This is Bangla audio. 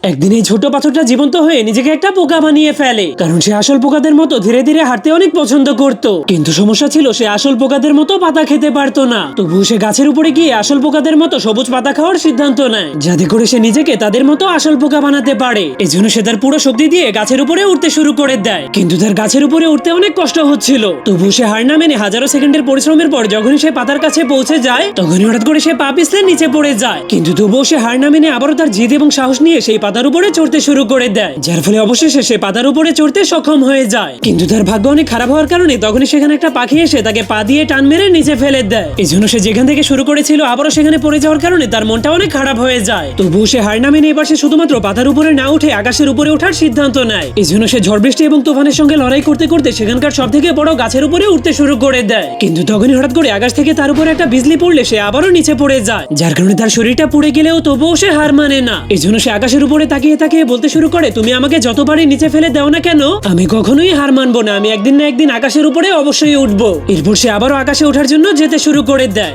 একদিন এই ছোট পাথরটা জীবন্ত হয়ে নিজেকে একটা পোকা বানিয়ে ফেলে, কারণ সে আসল পোকাদের মতো ধীরে ধীরে হাঁটতে অনেক পছন্দ করত। কিন্তু সমস্যা ছিল সে আসল পোকাদের মতো পাতা খেতে পারতো না। তবুও সে গাছের উপরে গিয়ে আসল পোকাদের মতো সবুজ পাতা খাওয়ার সিদ্ধান্ত নেয়, যাতে করে সে নিজেকে তাদের মতো আসল পোকা বানাতে পারে। এজন্য সে তার পুরো শক্তি দিয়ে গাছের উপরে উঠতে শুরু করে দেয়। কিন্তু তার গাছের উপরে উঠতে অনেক কষ্ট হচ্ছিল। তবুও সে হার না মেনে হাজারো সেকেন্ডের পরিশ্রমের পর যখনই সে পাতার কাছে পৌঁছে যায়, তখনই হঠাৎ করে সে পা পিছলে নিচে পড়ে যায়। কিন্তু তবুও সে হার না মেনে আবারও তার জিদ এবং সাহস নিয়ে সেই পাতার উপরে চড়তে শুরু করে দেয়, যার ফলে অবশেষে সে পাতার উপরে চড়তে সক্ষম হয়ে যায়। কিন্তু তার ভাগ্য অনেক খারাপ হওয়ার কারণে তখনই সেখানে একটা পাখি এসে তাকে পা দিয়ে টান মেরে নিচে ফেলে দেয়। এজন্য সে যেখান থেকে শুরু করেছিল আবারও সেখানে পড়ে যাওয়ার কারণে তার মনটা অনেক খারাপ হয়ে যায়। তবুও সে হার না মেনে এবার সে শুধুমাত্র পাতার উপরে না উঠে আকাশের উপরে ওঠার সিদ্ধান্ত নেয়। এজন্য সে ঝড় বৃষ্টি এবং তুফানের সঙ্গে লড়াই করতে করতে সেখানকার সব থেকে বড় গাছের উপরে উঠতে শুরু করে দেয়। কিন্তু তখনই হঠাৎ করে আকাশ থেকে তার উপরে একটা বিজলি পড়লে সে আবারও নিচে পড়ে যায়, যার কারণে তার শরীরটা পুড়ে গেলেও তবুও সে হার মানে না। এজন্য সে আকাশের উপরে তাকিয়ে তাকিয়ে বলতে শুরু করে, তুমি আমাকে যতবারই নিচে ফেলে দাও না কেন, আমি কখনোই হার মানবো না। আমি একদিন না একদিন আকাশের উপরে অবশ্যই উঠবো। এরপর সে আবারও আকাশে ওঠার জন্য যেতে শুরু করে দেয়।